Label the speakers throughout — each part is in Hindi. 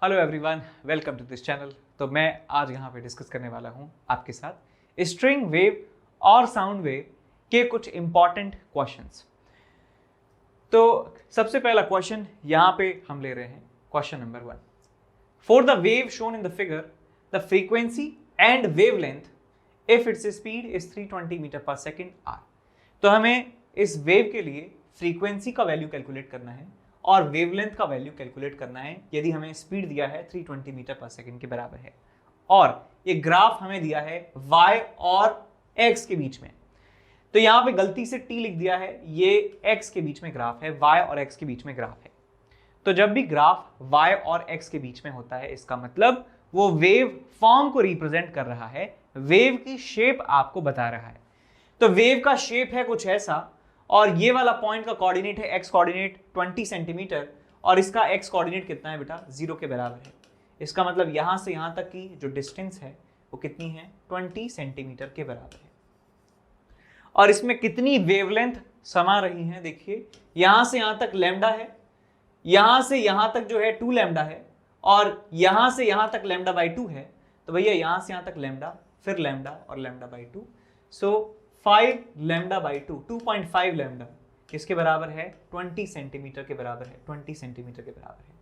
Speaker 1: Hello everyone, welcome to this channel. तो मैं आज यहाँ पे डिस्कस करने वाला हूँ आपके साथ स्ट्रिंग वेव और साउंड वेव के कुछ इंपॉर्टेंट क्वेश्चंस। तो सबसे पहला क्वेश्चन यहाँ पे हम ले रहे हैं, question number 1। For the wave shown in the figure, the frequency and wavelength if its speed is 320 metre per second are. तो हमें इस वेव के लिए फ्रीक्वेंसी का वैल्यू कैलकुलेट करना है और वेवलेंथ का वैल्यू कैलकुलेट करना है यदि हमें स्पीड दिया है 320 मीटर पर सेकंड के बराबर है और ये ग्राफ हमें दिया है y और x के बीच में। तो यहां पे गलती से t लिख दिया है, ये x के बीच में ग्राफ है, y और x के बीच में ग्राफ है। तो जब भी ग्राफ y और x के बीच में होता है, इसका मतलब वो वेव फॉर्म को रिप्रेजेंट कर रहा है, वेव की शेप आपको बता रहा है। तो वेव का शेप है कुछ ऐसा और ये वाला पॉइंट का कोऑर्डिनेट है x कोऑर्डिनेट 20 सेंटीमीटर और इसका x कोऑर्डिनेट कितना है बेटा, 0 के बराबर है। इसका मतलब यहां से यहां तक की जो डिस्टेंस है वो कितनी है, 20 सेंटीमीटर के बराबर है। और इसमें कितनी वेवलेंथ समा रही है, देखिए यहां से यहां तक लैम्डा है, यहां से यहां तक जो है 2 लैम्डा है और यहां से यहां तक लैम्डा बाई 2 है। तो भैया यहां से यहां तक लैम्डा, फिर लैम्डा और lambda by 2, so 5 lambda by 2, 2.5 lambda किसके बराबर है, 20 सेंटीमीटर के बराबर है, 20 सेंटीमीटर के बराबर है।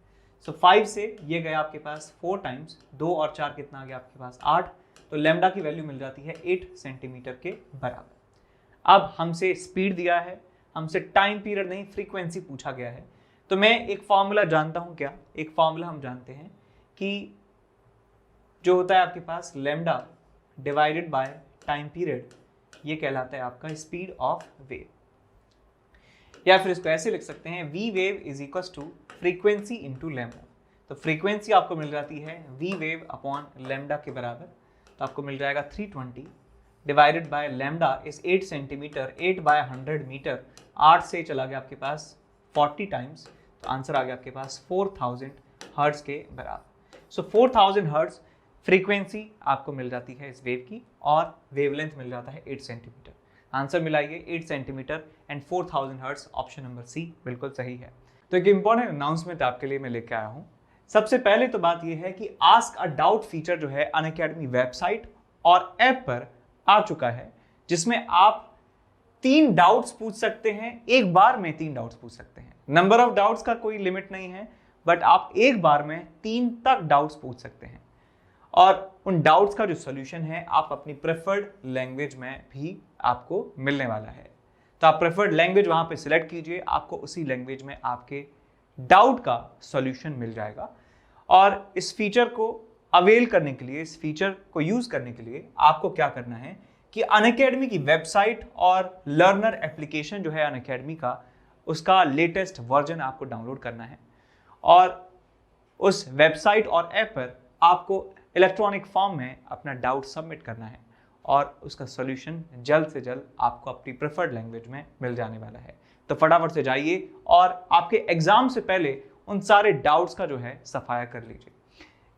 Speaker 1: सो 5 से ये गया आपके पास 4 टाइम्स, 2 और 4 कितना आ गया आपके पास 8। तो लैम्डा की वैल्यू मिल जाती है 8 सेंटीमीटर के बराबर। अब हमसे स्पीड दिया है, हमसे टाइम पीरियड नहीं फ्रीक्वेंसी पूछा गया है। तो मैं एक फॉर्मूला जानता हूं, क्या एक फॉर्मूला हम जानते हैं कि जो होता है आपके पास lambda divided by time period, ये कहलाता है आपका स्पीड ऑफ वेव। या फिर इसको ऐसे लिख सकते हैं, v wave is equal to frequency into lambda. तो फ्रीक्वेंसी आपको मिल जाती है वी वेव अपॉन लैम्डा के बराबर। तो आपको मिल जाएगा 320 divided by lambda is 8 centimetre, 8 by 100 metre, 8 से चला गया आपके पास 40 टाइम्स। तो आंसर आ गया आपके पास 4000 हर्ट्ज के बराबर। सो 4000 हर्ट्ज फ्रीक्वेंसी आपको मिल जाती है इस वेव की और वेवलेंथ मिल जाता है 8 सेंटीमीटर। आंसर मिलाइए 8 centimetre and 4000 hertz, option number C बिल्कुल सही है। तो एक इंपॉर्टेंट अनाउंसमेंट आपके लिए मैं लेके आया हूँ। सबसे पहले तो बात यह है कि आस्क अ डाउट फीचर जो है अनअकैडमी वेबसाइट और ऐप पर आ चुका है, जिसमें आप 3 डाउट्स पूछ सकते हैं, एक बार में 3 डाउट्स पूछ सकते हैं। नंबर ऑफ डाउट्स का कोई लिमिट नहीं है, बट आप एक बार में 3 तक डाउट्स पूछ सकते हैं और उन डाउट्स का जो सॉल्यूशन है आप अपनी प्रेफर्ड लैंग्वेज में भी आपको मिलने वाला है। तो आप प्रेफर्ड लैंग्वेज वहां पे सिलेक्ट कीजिए, आपको उसी लैंग्वेज में आपके डाउट का सॉल्यूशन मिल जाएगा। और इस फीचर को अवेल करने के लिए, इस फीचर को यूज करने के लिए आपको क्या करना है कि अनअकैडमी की वेबसाइट और लर्नर एप्लीकेशन जो है अनअकैडमी का, उसका लेटेस्ट वर्जन आपको डाउनलोड करना है और उस वेबसाइट और ऐप पर आपको इलेक्ट्रॉनिक फॉर्म में अपना डाउट सबमिट करना है और उसका सॉल्यूशन जल्द से जल्द आपको अपनी प्रेफर्ड लैंग्वेज में मिल जाने वाला है। तो फटाफट से जाइए और आपके एग्जाम से पहले उन सारे डाउट्स का जो है सफाया कर लीजिए।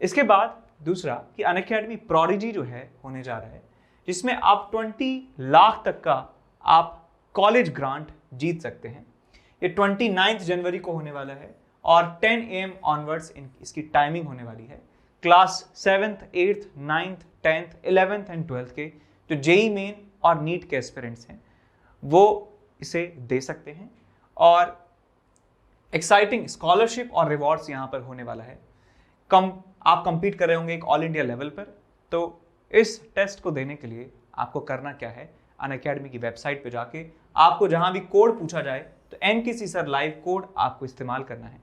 Speaker 1: इसके बाद दूसरा कि अनअकैडमी प्रोडिजी जो है होने जा रहा है, जिसमें आप 20 लाख तक का आप कॉलेज ग्रांट जीत सकते हैं। ये 29 जनवरी को होने वाला है और 10 AM ऑनवर्ड्स इसकी टाइमिंग होने वाली है। Class 7th, 8th, 9th, 10th, 11th and 12th के जो जेई मेन और नीट के एस्पिरेंट्स हैं वो इसे दे सकते हैं और एक्साइटिंग स्कॉलरशिप और रिवॉर्ड्स यहाँ पर होने वाला है। आप कंपीट कर रहे होंगे एक ऑल इंडिया लेवल पर। तो इस टेस्ट को देने के लिए आपको करना क्या है, अनअकैडमी की वेबसाइट पे जाके आपको जहां भी कोड पूछा जाए तो NKC सर लाइव कोड आपको इस्तेमाल करना है,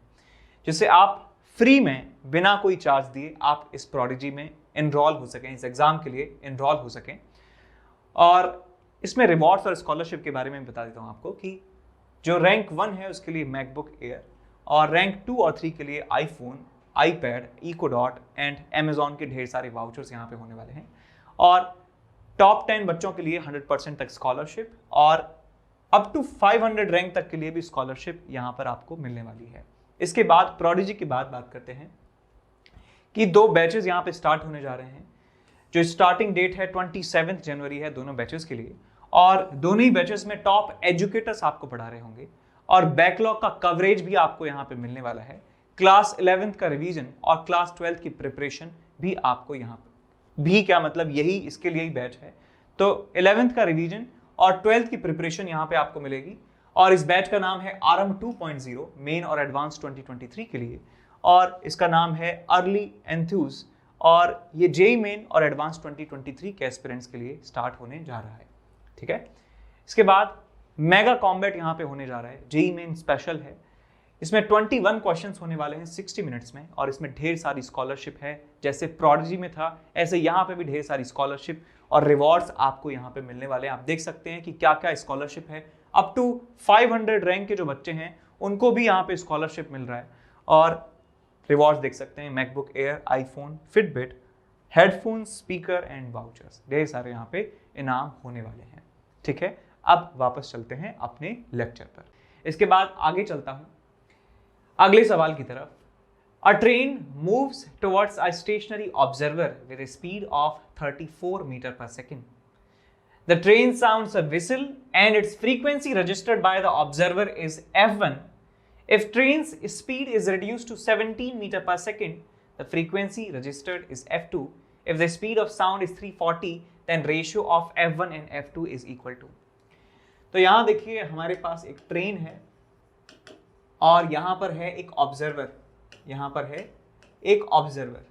Speaker 1: जिससे आप फ्री में बिना कोई चार्ज दिए आप इस प्रोडिजी में एनरोल हो सकें, इस एग्जाम के लिए एनरोल हो सकें। और इसमें रिवॉर्ड्स और स्कॉलरशिप के बारे में बता देता हूं आपको कि जो रैंक 1 है उसके लिए मैकबुक एयर और रैंक 2 और 3 के लिए आईफोन, आईपैड, इकोडॉट एंड अमेजॉन के ढेर सारे वाउचर्स यहाँ पे होने वाले हैं। और टॉप 10 बच्चों के लिए 100% तक स्कॉलरशिप और अप टू 500 रैंक तक के लिए भी स्कॉलरशिप यहाँ पर आपको मिलने वाली है। इसके बाद प्रोडिजी की बात करते हैं कि 2 बैचेस यहाँ पे स्टार्ट होने जा रहे हैं। जो स्टार्टिंग डेट है 27 जनवरी है दोनों बैचेस के लिए और दोनों ही बैचेस में टॉप एजुकेटर्स आपको पढ़ा रहे होंगे और बैकलॉग का कवरेज भी आपको यहाँ पे मिलने वाला है। क्लास 11th का रिवीजन और क्लास 12th की प्रिपरेशन भी आपको यहाँ पर, भी क्या मतलब यही इसके लिए ही बैच है। तो 11th का रिवीजन और 12th की प्रिपरेशन यहाँ पे आपको मिलेगी और इस बैच का नाम है आरंभ 2.0 मेन और एडवांस 2023 के लिए, और इसका नाम है अर्ली एंथ्यूज, और ये जेई मेन और एडवांस 2023 के एस्पिरेंट्स के लिए स्टार्ट होने जा रहा है। ठीक है, इसके बाद मेगा कॉम्बैट यहाँ पे होने जा रहा है, जेई मेन स्पेशल है। इसमें 21 क्वेश्चंस होने वाले हैं 60 मिनट्स में, और इसमें ढेर सारी स्कॉलरशिप है, जैसे प्रोडिजी में था ऐसे यहाँ पे भी ढेर सारी स्कॉलरशिप और रिवॉर्ड्स आपको यहाँ पे मिलने वाले हैं। आप देख सकते हैं कि क्या क्या स्कॉलरशिप है। अप टू 500 रैंक के जो बच्चे हैं उनको भी यहाँ पे स्कॉलरशिप मिल रहा है, और रिवॉर्ड्स देख सकते हैं, MacBook air, iPhone, Fitbit, headphone, speaker and vouchers, ढेर सारे यहाँ पे इनाम होने वाले हैं। ठीक है, अब वापस चलते हैं अपने लेक्चर पर। इसके बाद आगे चलता हूं अगले सवाल की तरफ। A train moves towards a stationary observer with a speed of 34 metre per second. The train sounds a whistle and its frequency registered by the observer is f1. If train's speed is reduced to 17 meter per second, the frequency registered is f2. If the speed of sound is 340, then ratio of f1 and f2 is equal to. तो यहाँ देखिए हमारे पास एक ट्रेन है और यहाँ पर है एक ऑब्जर्वर, यहाँ पर है एक ऑब्जर्वर।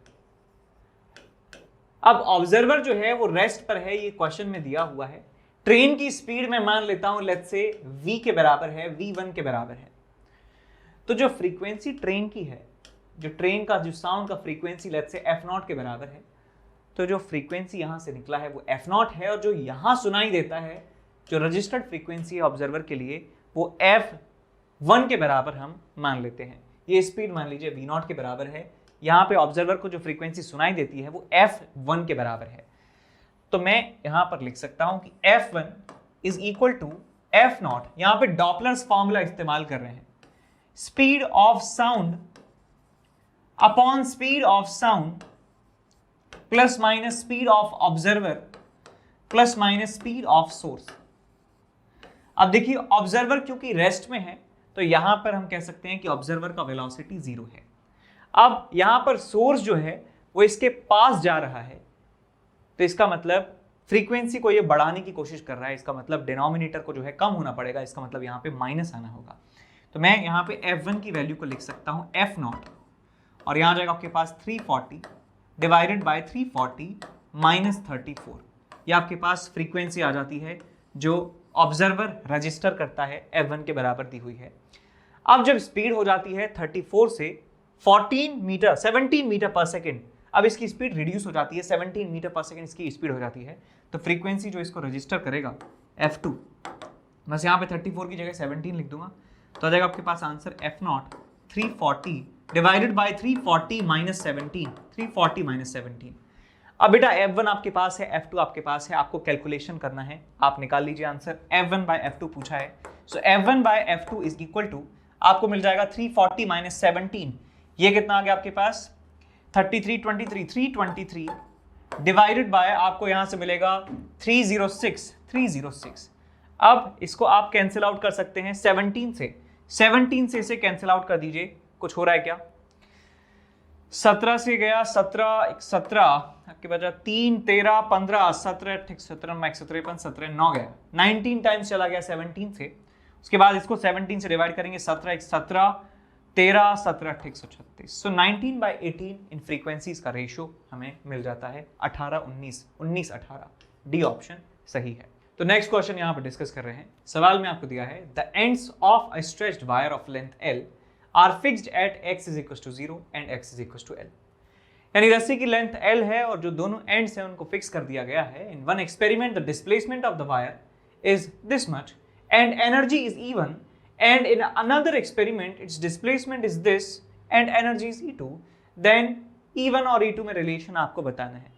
Speaker 1: अब ऑब्जर्वर जो है वो रेस्ट पर है, ये क्वेश्चन में दिया हुआ है। ट्रेन की स्पीड में मान लेता हूं लेट्स से v के बराबर है, v1 के बराबर है। तो जो फ्रीक्वेंसी ट्रेन की है, जो ट्रेन का जो साउंड का फ्रीक्वेंसी लेट्स से f0 के बराबर है, तो जो फ्रीक्वेंसी यहां से निकला है वो f0 है, और जो यहां सुनाई देता है जो रजिस्टर्ड फ्रीक्वेंसी है ऑब्जर्वर के लिए वो f1 के बराबर हम मान लेते हैं। ये स्पीड मान लीजिए v0 के बराबर है, यहाँ पे ऑब्जर्वर को जो फ्रीक्वेंसी सुनाई देती है वो f1 के बराबर है। तो मैं यहाँ पर लिख सकता हूं कि f1 is equal to f0, यहाँ पे डॉपलर्स फॉर्मूला इस्तेमाल कर रहे हैं, speed of sound upon speed of sound plus minus speed of observer plus minus speed of source. अब देखिए ऑब्जर्वर क्योंकि रेस्ट में है तो यहां पर हम कह सकते हैं कि ऑब्जर्वर का वेलोसिटी 0 है। अब यहां पर सोर्स जो है वो इसके पास जा रहा है, तो इसका मतलब फ्रीक्वेंसी को ये बढ़ाने की कोशिश कर रहा है, इसका मतलब डिनोमिनेटर को जो है कम होना पड़ेगा, इसका मतलब यहाँ पे माइनस आना होगा। तो मैं यहाँ पे f1 की वैल्यू को लिख सकता हूँ f0, और यहाँ जाएगा आपके पास 340 डिवाइडेड बाय 340 माइनस 34, ये आपके पास फ्रीक्वेंसी आ जाती है जो ऑब्जर्वर रजिस्टर करता है f1 के बराबर दी हुई है। अब जब स्पीड हो जाती है 34 से 17 मीटर पर सेकेंड, अब इसकी स्पीड रिड्यूस हो जाती है, 17 मीटर पर सेकेंड इसकी स्पीड हो जाती है, तो फ्रीक्वेंसी जो इसको रजिस्टर करेगा f2, बस यहाँ पे 34 की जगह 17 लिख दूंगा, तो आ जाएगा आपके पास answer f0 340 divided by 340 minus 17, 340 minus 17। अब बेटा f1 आपके पास है, f2 आपके पास है, आपको कैलकुलेशन करना है, आप निकाल लीजिए आंसर। f1 बाय f2 पूछा है, so f1 by f2 is equal to आपको मिल जाएगा 340 माइनस 17, ये कितना आ गया आपके पास 323 डिवाइडेड बाय आपको यहां से मिलेगा 306। अब इसको आप कैंसिल आउट कर सकते हैं 17 से इसे कैंसिल आउट कर दीजिए। कुछ हो रहा है क्या? 17 से गया 17 आपके बचा 3 13 15 17 17 मैक्स 17 17 9 गया, 19 टाइम्स चला गया 17 से। उसके बाद इसको 17 से डिवाइड करेंगे, 17 17 13 17 136, सो 19 बाई 18 इन फ्रीक्वेंसीज का रेशियो हमें मिल जाता है 18 19 19 18, डी ऑप्शन सही है। तो नेक्स्ट क्वेश्चन यहाँ पर डिस्कस कर रहे हैं। सवाल में आपको दिया है the ends of a stretched wire of length L are fixed at x is equal to 0 and x is equal to L, यानी रस्सी की लेंथ L है और जो दोनों एंड्स हैं उनको फिक्स कर दिया गया है। In one experiment the displacement of the wire is this much and energy is even, and in another experiment its displacement is this and energy is E2, then E1 और E2 में रिलेशन आपको बताना है।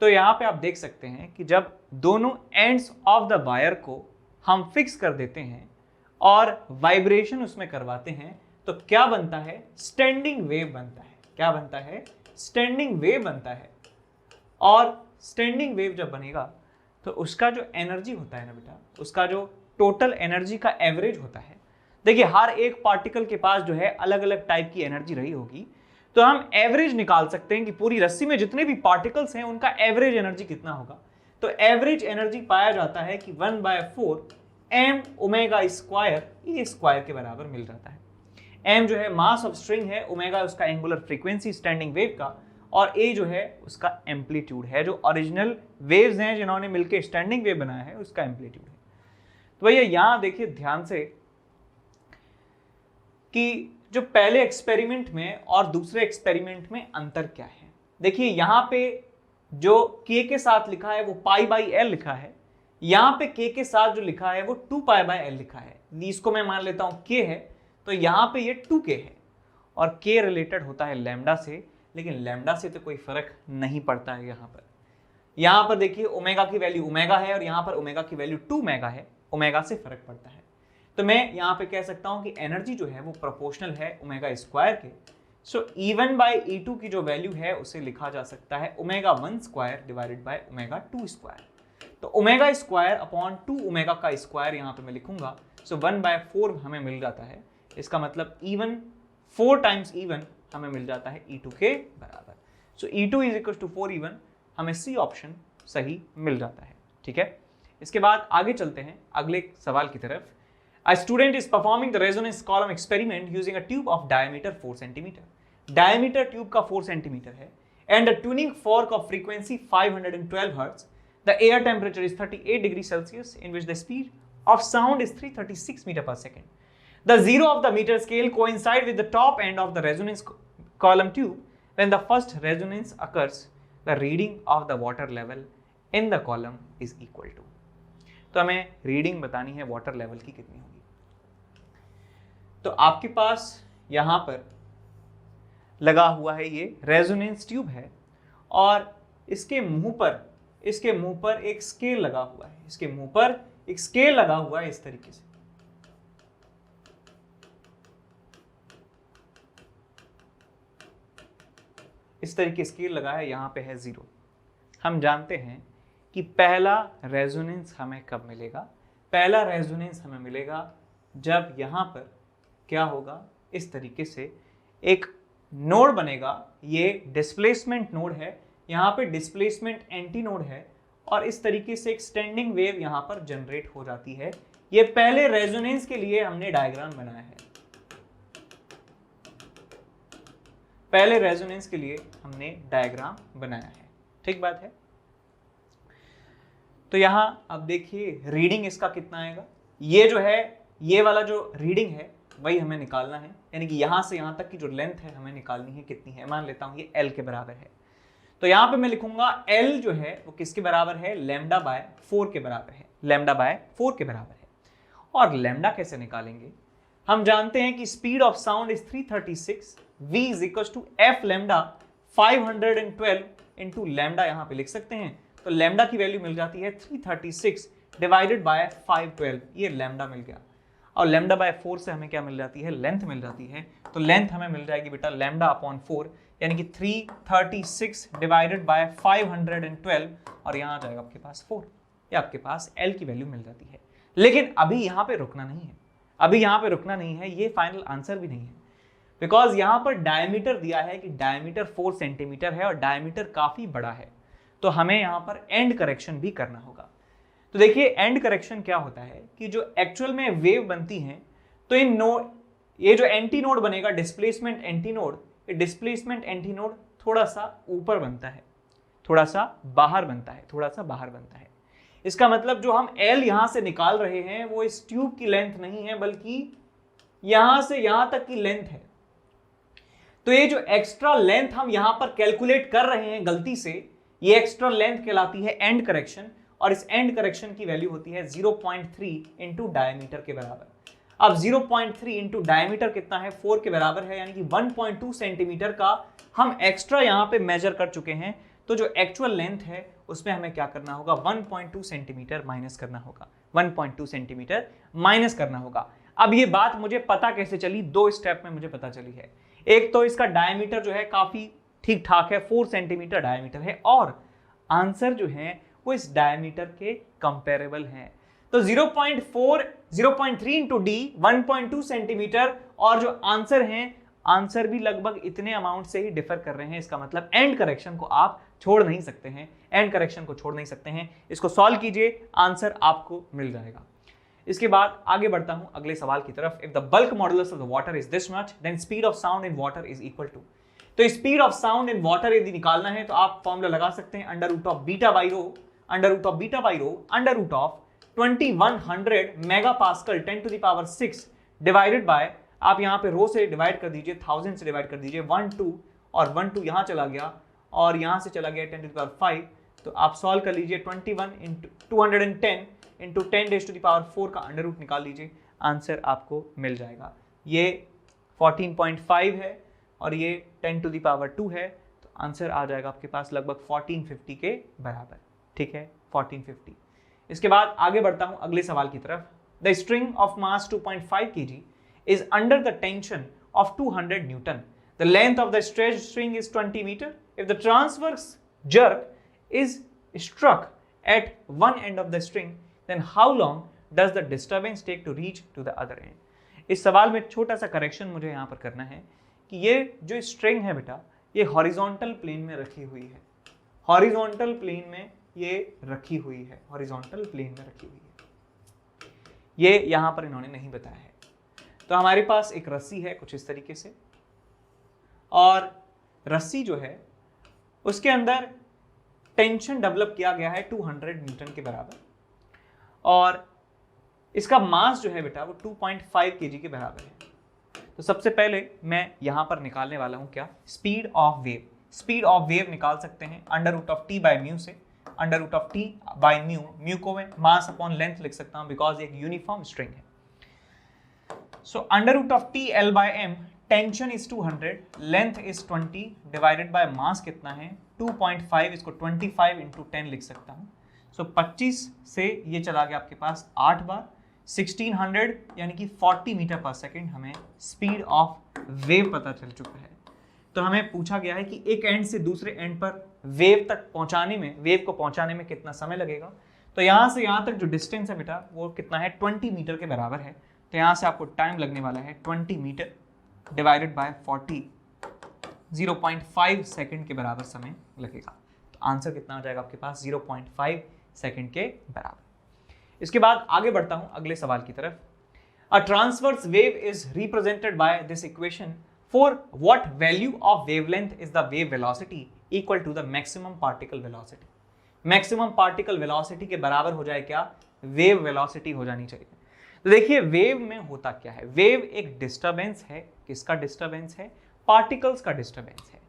Speaker 1: तो यहाँ पे आप देख सकते हैं कि जब दोनों एंड्स ऑफ द वायर को हम फिक्स कर देते हैं और वाइब्रेशन उसमें करवाते हैं तो क्या बनता है? स्टैंडिंग वेव बनता है। क्या बनता है? स्टैंडिंग वेव बनता है। और स्टैंडिंग वेव जब बनेगा तो उसका जो एनर्जी होता है ना बेटा, उसका जो टोटल एनर्जी का एवरेज होता है, देखिए हर एक पार्टिकल के पास जो है अलग अलग टाइप की एनर्जी रही होगी, तो हम एवरेज निकाल सकते हैं कि पूरी रस्सी में जितने भी पार्टिकल्स हैं उनका एवरेज एनर्जी कितना होगा। तो एवरेज एनर्जी पाया जाता है कि 1/4 m ओमेगा स्क्वायर ए स्क्वायर के बराबर मिल जाता है। m जो है मास ऑफ स्ट्रिंग है, ओमेगा उसका एंगुलर फ्रीक्वेंसी स्टैंडिंग वेव का, और a जो है उसका एम्पलीट्यूड है, जो ओरिजिनल वेव्स हैं जिन्होंने मिलकर स्टैंडिंग वेव बनाया है उसका एम्पलीट्यूड है। तो भैया यहां देखिए ध्यान से कि जो पहले एक्सपेरिमेंट में और दूसरे एक्सपेरिमेंट में अंतर क्या है। देखिए यहां पे जो k के साथ लिखा है वो π/l लिखा है, यहां पे k के साथ जो लिखा है वो 2π/l लिखा है। इसको मैं मान लेता हूं k है, तो यहां पे ये 2k है, और k रिलेटेड होता है लैम्डा से, लेकिन लैम्डा से तो कोई फर्क नहीं पड़ता है। यहां पर देखिए ओमेगा की वैल्यू ओमेगा है और यहां पर ओमेगा की वैल्यू 2 मेगा है, ओमेगा से फर्क पड़ता है। तो मैं यहां पे कह सकता हूं कि एनर्जी जो है वो प्रोपोर्शनल है ओमेगा स्क्वायर के। सो E1/E2 की जो वैल्यू है उसे लिखा जा सकता है omega 1 square divided by omega 2 square. तो ओमेगा स्क्वायर अपॉन 2 ओमेगा का स्क्वायर यहां पे मैं लिखूंगा। सो 1/4 हमें मिल जाता है, इसका मतलब E1 4 टाइम्स E1 हमें मिल जाता है E2 के बराबर। सो E2 is equal to 4E1, हमें सी ऑप्शन सही मिल जाता है। ठीक है, इसके बाद आगे चलते हैं अगले सवाल की तरफ। A student is performing the resonance column experiment using a tube of diameter 4 cm. Diameter tube का 4 cm है and a tuning fork of frequency 512 Hz. The air temperature is 38 degrees Celsius in which the speed of sound is 336 meter per second. The zero of the meter scale coincide with the top end of the resonance column tube. When the first resonance occurs, the reading of the water level in the column is equal to. तो हमें रीडिंग बतानी है वाटर लेवल की कितनी होगी। तो आपके पास यहां पर लगा हुआ है ये रेजोनेंस ट्यूब है और इसके मुंह पर एक स्केल लगा हुआ है, इसके मुंह पर एक स्केल लगा हुआ है इस तरीके से। इस तरीके स्केल लगा है, यहां पे है 0। हम जानते हैं कि पहला रेजोनेंस हमें कब मिलेगा। पहला रेजोनेंस हमें मिलेगा जब यहां पर क्या होगा, इस तरीके से एक नोड बनेगा, ये डिस्प्लेसमेंट नोड है, यहां पे डिस्प्लेसमेंट एंटी नोड है, और इस तरीके से एक स्टैंडिंग वेव यहां पर जनरेट हो जाती है। ये पहले रेजोनेंस के लिए हमने डायग्राम बनाया है, पहले रेजोनेंस के लिए हमने डायग्राम बनाया है। ठीक बात है। तो यहां अब देखिए रीडिंग इसका कितना आएगा। ये जो है, ये वाला जो रीडिंग है वही हमें निकालना है, यानी कि यहां से यहां तक की जो लेंथ है हमें निकालनी है, कितनी है। मान लेता हूं ये L के बराबर है, तो यहां पे मैं लिखूंगा L जो है वो किसके बराबर है, λ/4 के बराबर है, λ/4 के बराबर है। और लैम्डा कैसे निकालेंगे, हम जानते हैं कि speed of sound is 336, v is equal to f lambda 512 into lambda यहां पे लिख सकते हैं। तो लैम्डा की वैल्यू मिल जाती है 336 डिवाइडेड बाय 512, ये लैम्डा मिल गया। और λ/4 से हमें क्या मिल जाती है, लेंथ मिल जाती है। तो लेंथ हमें मिल जाएगी बेटा λ/4, यानी कि 336 डिवाइडेड बाय 512, और यहाँ आ जाएगा आपके पास 4, या आपके पास L की वैल्यू मिल जाती है। लेकिन अभी यहाँ पे रुकना नहीं है, अभी यहाँ पे रुकना नहीं है, ये फाइनल आंसर भी नहीं है, बिकॉज यहाँ पर डायमीटर दिया है कि डायमीटर 4 सेंटीमीटर है और डायमीटर काफी बड़ा है, तो हमें यहाँ पर एंड करेक्शन भी करना होगा। तो देखिए एंड करेक्शन क्या होता है कि जो एक्चुअल में वेव बनती हैं, तो इन नोड, ये जो एंटी नोड बनेगा डिस्प्लेसमेंट एंटी नोड, ये डिस्प्लेसमेंट एंटी नोड थोड़ा सा ऊपर बनता है, थोड़ा सा बाहर बनता है, थोड़ा सा बाहर बनता है। इसका मतलब जो हम L यहां से निकाल रहे हैं वो इस ट्यूब की लेंथ नहीं है, बल्कि यहां से यहां तक की लेंथ है। तो ये जो एक्स्ट्रा लेंथ हम यहां पर कैलकुलेट कर रहे हैं गलती से, ये एक्स्ट्रा लेंथ कहलाती है एंड करेक्शन, और इस एंड करेक्शन की वैल्यू होती है 0.3 इंटू डायमीटर के बराबर। अब 0.3 इंटू डायमीटर कितना है, 4 के बराबर है, यानी कि 1.2 सेंटीमीटर का हम एक्स्ट्रा यहाँ पे मेजर कर चुके हैं। तो जो एक्चुअल लेंथ है उसमें हमें क्या करना होगा, 1.2 सेंटीमीटर माइनस करना होगा, 1.2 सेंटीमीटर माइनस करना होगा। अब ये बात मुझे पता कैसे चली, 2 स्टेप में मुझे पता चली है। एक तो इसका डायमीटर जो है काफी ठीक ठाक है, 4 सेंटीमीटर डायमीटर है, और आंसर जो है वो इस डायमीटर के कंपेरेबल है। तो 0.4 0.3 इंटू डी 1.2 सेंटीमीटर, और जो आंसर हैं आंसर भी लगभग इतने अमाउंट से ही डिफर कर रहे हैं। इसका मतलब एंड करेक्शन को आप छोड़ नहीं सकते हैं, एंड करेक्शन को छोड़ नहीं सकते हैं। इसको सॉल्व कीजिए, आंसर आपको मिल जाएगा। इसके बाद आगे बढ़ता हूं अगले सवाल की तरफ। If the bulk modulus of the water is this much then speed of sound in water is equal to. तो speed of sound in water यदि निकालना है तो आप फॉर्मूला लगा सकते हैं under root of beta by rho, under root of beta by rho under root of 2100 mega pascal 10 to the power 6 divided by, आप यहाँ पे रो से डिवाइड कर दीजिए, 1000 से डिवाइड कर दीजिए, 1 2 और 1 2 यहाँ चला गया और यहाँ से चला गया 10 टू द पावर 5। तो आप सॉल्व कर लीजिए 21 into 210 into 10 raise to the power 4 का अंडर रूट निकाल लीजिए, आंसर आपको मिल जाएगा। ये 14.5 है और ये 10 टू द पावर 2 है, तो आंसर आ जाएगा आपके पास लगभग 1450 के बराबर। ठीक है, 1450। इसके बाद आगे बढ़ता हूं अगले सवाल की तरफ। The string of mass 2.5 kg is under the tension of 200 Newton. The length of the stretched string is 20 meter. If the transverse jerk is struck at one end of the string, then how long does the disturbance take to reach to the other end? इस सवाल में छोटा सा करेक्शन मुझे यहाँ पर करना है कि ये जो स्ट्रिंग है बेटा, ये हॉरिजॉन्टल प्लेन में रखी हुई है, हॉरिजॉन्टल प्लेन में ये रखी हुई है, हॉरिजॉन्टल प्लेन में रखी हुई है, ये यहाँ पर इन्होंने नहीं बताया है। तो हमारे पास एक रस्सी है कुछ इस तरीके से, और रस्सी जो है उसके अंदर टेंशन डेवलप किया गया है 200 न्यूटन के बराबर, और इसका मास जो है बेटा वो 2.5 kg के बराबर है। तो सबसे पहले मैं यहाँ पर निकालने वाला हूँ क्या, speed of wave. Speed of wave निकाल सकते हैं under root of T by mu से, under root of T by mu, mu को मैं मास अपॉन लेंथ लिख सकता हूँ बिकॉज एक यूनिफॉर्म स्ट्रिंग है। So under root of T L by M, tension is 200, length is 20 divided by mass कितना है 2.5, इसको 25 into 10 लिख सकता हूँ। So 25 से ये चला गया आपके पास 8 बार, 1600 यानी कि 40 मीटर पर सेकेंड हमें स्पीड ऑफ वेव पता चल चुका है। तो हमें पूछा गया है कि एक एंड से दूसरे एंड पर वेव तक पहुंचाने में, वेव को पहुंचाने में कितना समय लगेगा। तो यहाँ से यहाँ तक जो डिस्टेंस है बेटा वो कितना है 20 मीटर के बराबर है। तो यहाँ से आपको टाइम लगने वाला है 20 मीटर डिवाइडेड बाय 40, 0.5 सेकेंड के बराबर समय लगेगा। तो आंसर कितना हो जाएगा आपके पास 0.5 सेकेंड के बराबर। इसके बाद आगे बढ़ता हूँ अगले सवाल की तरफ। A transverse wave is represented by this equation for what value of wavelength is the wave velocity equal to the maximum particle velocity. Maximum particle velocity के बराबर हो जाए क्या, वेव वेलोसिटी हो जानी चाहिए। तो देखिए वेव में होता क्या है, वेव एक डिस्टरबेंस है। किसका डिस्टरबेंस है, पार्टिकल्स का डिस्टरबेंस है।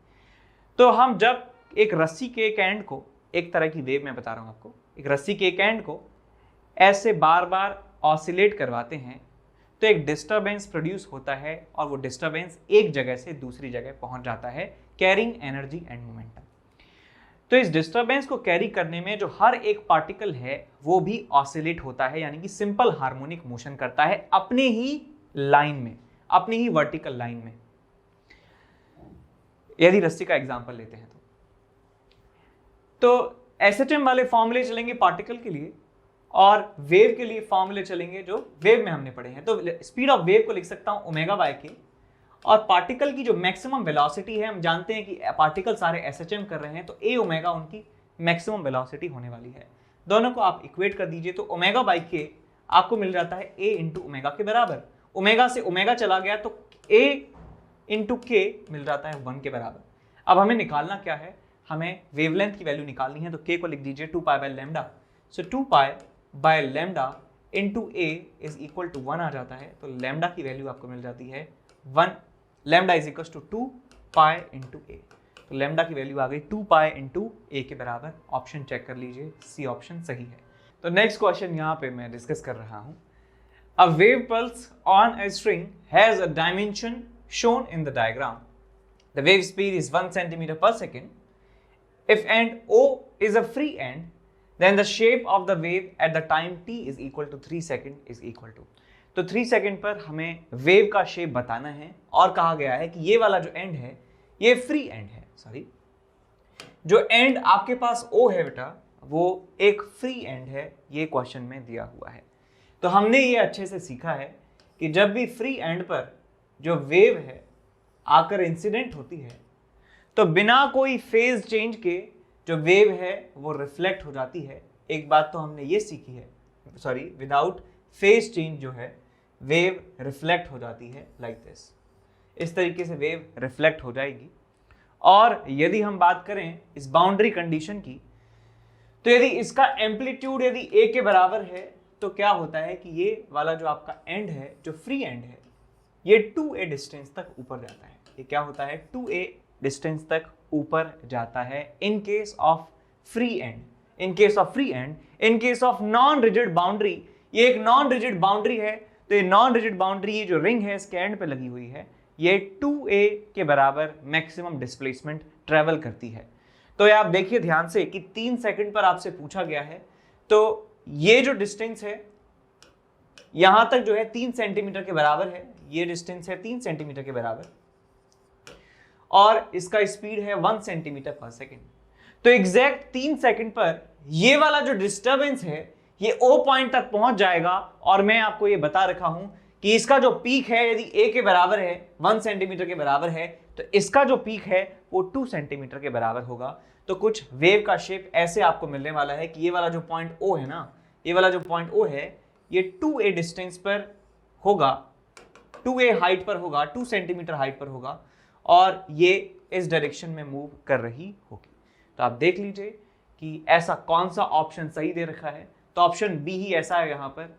Speaker 1: तो हम जब एक रस्सी के एक एंड को, एक तरह की वेव मैं बता रहा हूं आपको, एक रस्सी के एक एंड को ऐसे बार बार ऑसिलेट करवाते हैं तो एक डिस्टरबेंस प्रोड्यूस होता है, और वो डिस्टरबेंस एक जगह से दूसरी जगह पहुंच जाता है, कैरिंग एनर्जी एंड मोमेंटम। तो इस डिस्टरबेंस को कैरी करने में जो हर एक पार्टिकल है वो भी ऑसिलेट होता है, यानी कि सिंपल हार्मोनिक मोशन करता है अपने ही लाइन में, अपनी ही वर्टिकल लाइन में। यदि रस्सी का एग्जांपल लेते हैं तो एसएचएम वाले फॉर्मूले चलेंगे पार्टिकल के लिए, और वेव के लिए फॉर्मूले चलेंगे जो वेव में हमने पढ़े हैं। तो स्पीड ऑफ वेव को लिख सकता हूं ओमेगा बाय के, और पार्टिकल की जो मैक्सिमम वेलोसिटी है, हम जानते हैं कि पार्टिकल सारे एसएचएम कर रहे हैं, तो ए ओमेगा उनकी मैक्सिमम वेलोसिटी होने वाली है। दोनों को आप इक्वेट कर दीजिए तो ओमेगा बाई के आपको मिल जाता है ए इंटू ओमेगा के बराबर। ओमेगा से ओमेगा चला गया तो ए इंटू के मिल जाता है 1 के बराबर। अब हमें निकालना क्या है, हमें वेवलेंथ की वैल्यू निकालनी है, तो के को लिख दीजिए 2 pi by lambda. So 2 pi by lambda into a is equal to 1 आ जाता है। तो लैम्डा की वैल्यू आपको मिल जाती है 1, lambda is equal to 2 pi into A. तो लैम्डा की वैल्यू आ गई 2 पाई इंटू ए के बराबर। ऑप्शन चेक कर लीजिए, सी ऑप्शन सही है। तो नेक्स्ट क्वेश्चन यहाँ पे मैं डिस्कस कर रहा हूँ। A wave pulse on a string has a dimension shown in the diagram. The wave speed is 1 centimeter per second. If end O is a free end, then the shape of the wave at the time t is equal to 3 second is equal to. तो 3 सेकेंड पर हमें वेव का शेप बताना है, और कहा गया है कि ये वाला जो एंड है ये फ्री एंड है। सॉरी, जो एंड आपके पास O है बेटा, वो एक फ्री एंड है, ये क्वेश्चन में दिया हुआ है। तो हमने ये अच्छे से सीखा है कि जब भी फ्री एंड पर जो वेव है आकर इंसिडेंट होती है तो बिना कोई फेज चेंज के जो वेव है वो रिफ्लेक्ट हो जाती है। एक बात तो हमने ये सीखी है, सॉरी, विदाउट फेज चेंज जो है वेव रिफ्लेक्ट हो जाती है लाइक दिस, इस तरीके से वेव रिफ्लेक्ट हो जाएगी। और यदि हम बात करें इस बाउंड्री कंडीशन की, तो यदि इसका एम्पलीट्यूड यदि a के बराबर है तो क्या होता है कि ये वाला जो आपका एंड है, जो फ्री एंड है, ये 2a डिस्टेंस तक ऊपर जाता है। ये क्या होता है, 2a डिस्टेंस तक ऊपर जाता है in case of free and. In case of free and, in case of non rigid boundary, ये एक नॉन रिजिड बाउंड्री है, तो ये नॉन रिजिड बाउंड्री, ये जो रिंग है इसके एंड पे लगी हुई है, ये 2a के बराबर मैक्सिमम डिस्प्लेसमेंट ट्रेवल करती है। तो ये आप देखिए ध्यान से कि 3 सेकंड पर आपसे पूछा गया है, तो ये जो डिस्टेंस है यहां तक जो है 3 सेंटीमीटर के बराबर है, ये डिस्टेंस है 3 सेंटीमीटर के बराबर, और इसका स्पीड है 1 सेंटीमीटर पर सेकेंड। तो एग्जैक्ट 3 सेकंड पर ये वाला जो डिस्टर्बेंस है ये O पॉइंट तक पहुंच जाएगा, और मैं आपको ये बता रखा हूं कि इसका जो पीक है यदि a के बराबर है, 1 सेंटीमीटर के बराबर है, तो इसका जो पीक है वो 2 सेंटीमीटर के बराबर होगा। तो कुछ वेव का शेप ऐसे आपको मिलने वाला है कि ये वाला जो पॉइंट O है ना, ये वाला जो पॉइंट O है ये 2a डिस्टेंस पर होगा, 2a हाइट पर होगा, 2 सेंटीमीटर हाइट पर होगा, और ये इस डायरेक्शन में मूव कर रही होगी। तो आप देख लीजिए कि ऐसा कौन सा ऑप्शन सही दे रखा है। तो ऑप्शन बी ही ऐसा है यहाँ पर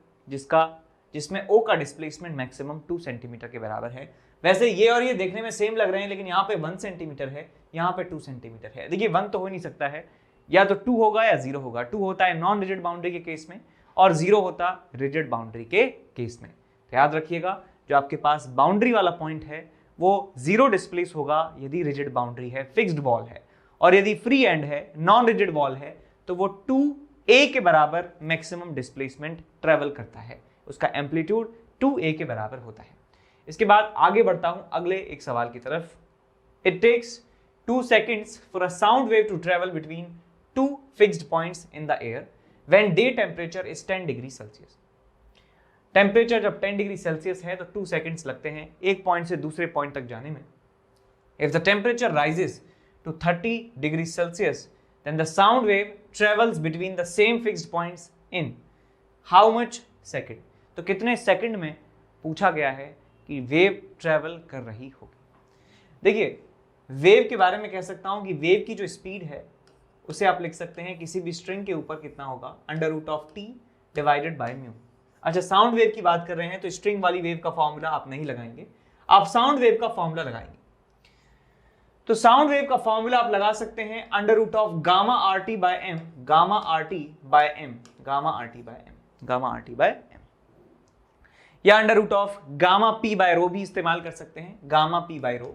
Speaker 1: जिसमें O का डिस्प्लेसमेंट मैक्सिमम 2 सेंटीमीटर के बराबर है। वैसे ये और ये देखने में सेम लग रहे हैं, लेकिन यहाँ पे 1 सेंटीमीटर है, यहाँ पे 2 सेंटीमीटर है। देखिए 1 तो हो नहीं सकता है, या तो 2 होगा या 0 होगा। 2 होता है नॉन रिजिड बाउंड्री के केस में, और 0 होता रिजिड बाउंड्री के केस में। तो याद रखिएगा जो आपके पास बाउंड्री वाला पॉइंट है वो 0 डिस्प्लेस होगा यदि रिजिड बाउंड्री है, फिक्स्ड वॉल है, और यदि फ्री एंड है, नॉन रिजिड वॉल है, तो वो 2a के बराबर मैक्सिमम डिस्प्लेसमेंट ट्रेवल करता है, उसका एम्पलीट्यूड 2a के बराबर होता है। इसके बाद आगे बढ़ता हूं अगले एक सवाल की तरफ। It takes 2 seconds for a sound wave to travel between 2 fixed points in the air when the temperature is 10 degree Celsius. Temperature जब 10 डिग्री सेल्सियस है तो 2 seconds लगते हैं एक पॉइंट से दूसरे पॉइंट तक जाने में। If the temperature rises to 30 degrees Celsius, then the sound wave travels between the same fixed points in how much second? तो कितने सेकंड में पूछा गया है कि वेव ट्रेवल कर रही होगी। देखिए वेव के बारे में कह सकता हूं कि वेव की जो स्पीड है उसे आप लिख सकते हैं किसी भी स्ट्रिंग के ऊपर कितना होगा, √T डिवाइडेड बाय म्यू। अच्छा, साउंड वेव की बात कर रहे हैं तो स्ट्रिंग वाली वेव का फॉर्मूला आप नहीं लगाएंगे, आप साउंड वेव का फॉर्मूला लगाएंगे। तो साउंड वेव का फॉर्मूला आप लगा सकते हैं √gamma RT by m, gamma RT by m, gamma RT by m, gamma RT by m, या √gamma P by rho भी इस्तेमाल कर सकते हैं, gamma P by rho,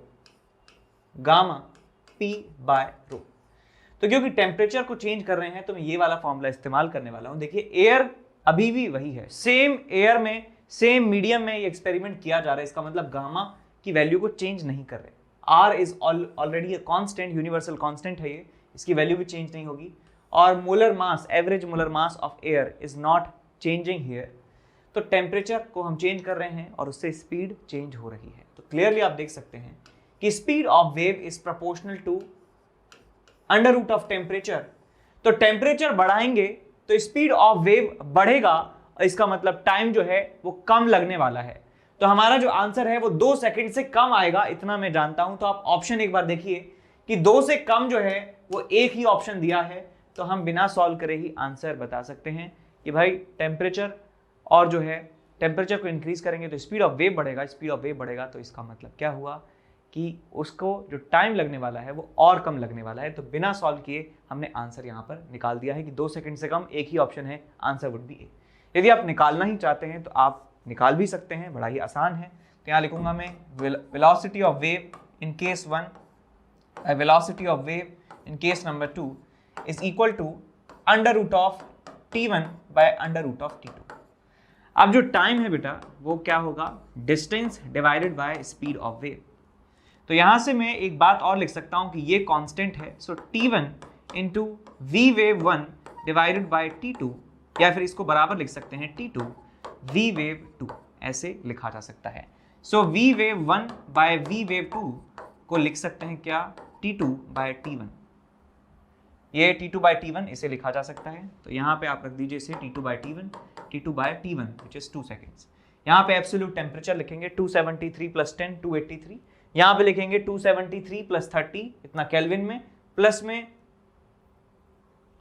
Speaker 1: gamma P by rho। तो क्योंकि टेम्परेचर को चेंज कर रहे हैं तो मैं ये वाला फॉर्मूला इस्तेमाल करने वाला हूं। देखिए एयर अभी भी वही है, सेम एयर में, सेम मीडियम में ये एक्सपेरिमेंट किया जा रहा है, इसका मतलब गामा की वैल्यू को चेंज नहीं कर रहे। R is already constant, universal constant है ये, इसकी वैल्यू भी चेंज नहीं होगी, और molar mass, average molar mass of air is not changing here. तो टेम्परेचर को हम चेंज कर रहे हैं और उससे स्पीड चेंज हो रही है। तो क्लियरली आप देख सकते हैं कि speed of wave is proportional to under root of temperature. तो टेम्परेचर बढ़ाएंगे तो स्पीड ऑफ वेव बढ़ेगा, और इसका मतलब टाइम जो है वो कम लगने वाला है। तो हमारा जो आंसर है वो 2 सेकंड से कम आएगा, इतना मैं जानता हूं। तो आप ऑप्शन एक बार देखिए कि 2 से कम जो है वो एक ही ऑप्शन दिया है, तो हम बिना सॉल्व करे ही आंसर बता सकते हैं कि भाई टेम्परेचर और जो है टेम्परेचर को इंक्रीज करेंगे तो स्पीड ऑफ वेव बढ़ेगा, स्पीड ऑफ वेव बढ़ेगा तो इसका मतलब क्या हुआ कि उसको जो टाइम लगने वाला है वो और कम लगने वाला है। तो बिना सॉल्व किए हमने आंसर यहाँ पर निकाल दिया है कि 2 सेकंड से कम एक ही ऑप्शन है, आंसर वुड बी ए। यदि आप निकालना ही चाहते हैं तो आप निकाल भी सकते हैं, बड़ा ही आसान है। तो यहाँ लिखूंगा मैं velocity of wave in case 1, velocity of wave in case number 2 is equal to √T1 by √T2। अब जो टाइम है बेटा वो क्या होगा, distance divided by speed of wave. तो यहां से मैं एक बात और लिख सकता हूं कि ये कांस्टेंट है, so T1 into v wave 1 divided by T2, या फिर इसको बराबर लिख सकते हैं T2 V वेव 2, ऐसे लिखा जा सकता है। So V wave 1 by V wave 2 को लिख सकते हैं क्या, T2 बाय T1। ये T2 बाय T1 इसे लिखा जा सकता है, तो यहाँ पे आप रख दीजिए इसे T2 bye T1 which is 2 seconds. यहाँ पे एब्सोल्यूट टेम्परेचर लिखेंगे 273 प्लस 10 283, यहाँ पे लिखेंगे 273 प्लस 30 इतना केल्विन में, प्लस में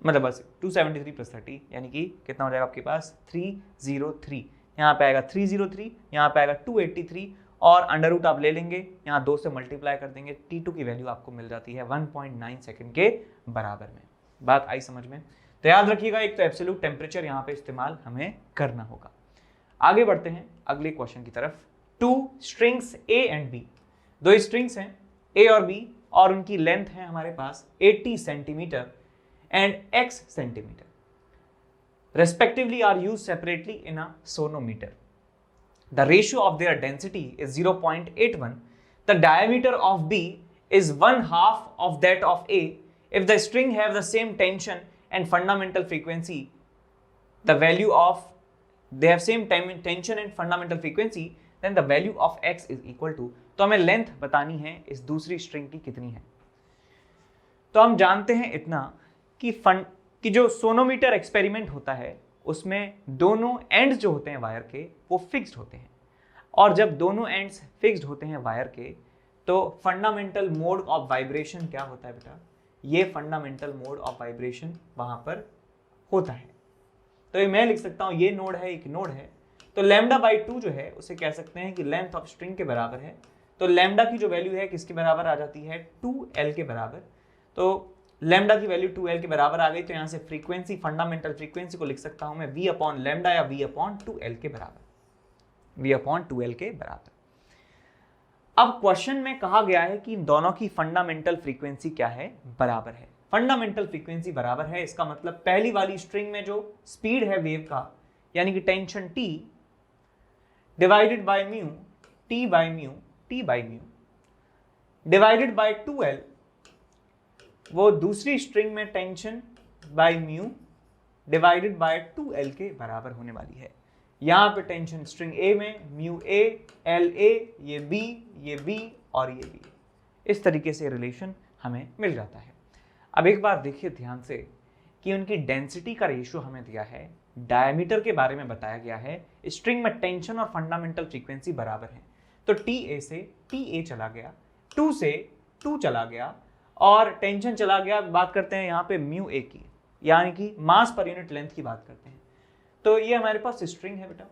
Speaker 1: मतलब बस 273 प्लस 30 यानी कि कितना हो जाएगा आपके पास 303, यहाँ पे आएगा 303, यहाँ पे आएगा 283 और अंडर रूट आप ले लेंगे, यहाँ 2 से मल्टीप्लाई कर देंगे, T2 की वैल्यू आपको मिल जाती है 1.9 सेकंड के बराबर में। बात आई समझ में? तो याद रखिएगा, एक तो एब्सोल्यूट टेम्परेचर यहाँ पे इस्तेमाल हमें करना होगा। आगे बढ़ते हैं अगले क्वेश्चन की तरफ। 2 स्ट्रिंग्स A एंड B, दो स्ट्रिंग्स हैं A और B और उनकी लेंथ है हमारे पास 80 centimetre and x centimetre, respectively are used separately in a sonometer. The ratio of their density is 0.81. The diameter of B is 1/2 of that of A. If the string have the same tension and fundamental frequency, the value of they have same tension and fundamental frequency, then the value of x is equal to, तो हमें लेंथ बतानी है इस दूसरी स्ट्रिंग की कितनी है। तो हम जानते हैं इतना कि जो सोनोमीटर एक्सपेरिमेंट होता है उसमें दोनों एंड्स जो होते हैं वायर के वो फिक्स्ड होते हैं, और जब दोनों एंड्स फिक्स्ड होते हैं वायर के तो फंडामेंटल मोड ऑफ वाइब्रेशन क्या होता है बेटा, ये फंडामेंटल मोड ऑफ वाइब्रेशन वहां पर होता है। तो ये मैं लिख सकता हूं, ये नोड है एक नोड है, तो लैम्डा बाई 2 जो है उसे कह सकते हैं कि लेंथ ऑफ स्ट्रिंग के बराबर है। तो लैम्डा की जो वैल्यू है किसके बराबर आ जाती है, 2L के बराबर। तो लैम्डा की वैल्यू 2L के बराबर आ गई, तो यहाँ से फ्रीक्वेंसी फंडामेंटल फ्रीक्वेंसी को लिख सकता हूं मैं V अपॉन लैम्डा या V अपॉन 2L के बराबर, V अपॉन 2L के बराबर। अब क्वेश्चन में कहा गया है कि इन दोनों की फंडामेंटल फ्रीक्वेंसी क्या है, बराबर है। फंडामेंटल फ्रीक्वेंसी बराबर है, इसका मतलब पहली वाली स्ट्रिंग में जो स्पीड है वेव का यानी कि tension T divided by mu T by mu divided by 2L, वो दूसरी स्ट्रिंग में tension by mu divided by 2L के बराबर होने वाली है। यहाँ पे टेंशन स्ट्रिंग A में म्यू A L A, ये B और ये B, इस तरीके से रिलेशन हमें मिल जाता है। अब एक बात देखिए ध्यान से कि उनकी डेंसिटी का रेशियो हमें दिया है, डायमीटर के बारे में बताया गया है, स्ट्रिंग में टेंशन और फंडामेंटल फ्रीक्वेंसी बराबर है। तो TA से TA चला गया, 2 से 2 चला गया और टेंशन चला गया। बात करते हैं यहाँ पे म्यू A की, यानी कि मास पर यूनिट लेंथ की बात करते हैं। तो ये हमारे पास स्ट्रिंग है बेटा,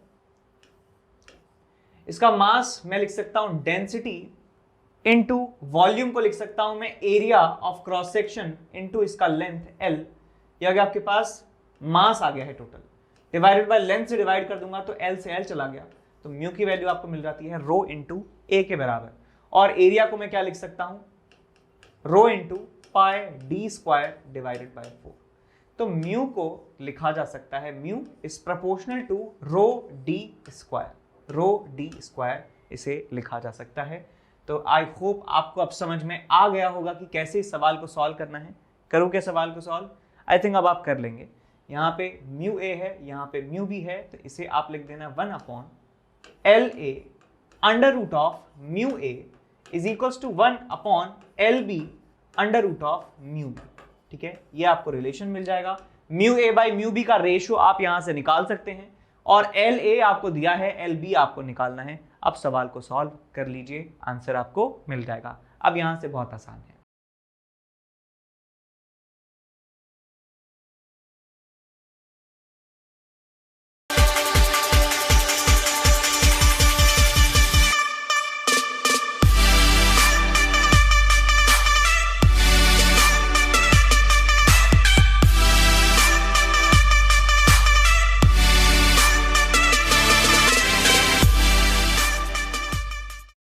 Speaker 1: इसका मास मैं लिख सकता हूं डेंसिटी इनटू वॉल्यूम को लिख सकता हूं मैं area of cross section into इसका लेंथ L, ये आ गया आपके पास मास आ गया है टोटल, डिवाइडेड बाय लेंथ से डिवाइड कर दूंगा तो L से L चला गया, तो म्यू की वैल्यू आपको मिल जाती है रो इनटू A के बराबर। और एरिया को मैं क्या लिख सकता हूं, rho into pi d square divided by 4। तो म्यू को लिखा जा सकता है, mu is proportional to rho D square, इसे लिखा जा सकता है। तो आई होप आपको अब समझ में आ गया होगा कि कैसे इस सवाल को सॉल्व करना है। करूँ क्या सवाल को सॉल्व? आई थिंक अब आप कर लेंगे। यहाँ पे म्यू ए है, यहाँ पे म्यू बी है, तो इसे आप लिख देना 1 upon L a under root of mu a is equals to 1 upon L b under root of mu b. ठीक है, ये आपको रिलेशन मिल जाएगा। Mu a by mu b का रेशियो आप यहां से निकाल सकते हैं और एल ए आपको दिया है, एल बी आपको निकालना है। अब सवाल को सॉल्व कर लीजिए, आंसर आपको मिल जाएगा। अब यहां से बहुत आसान है।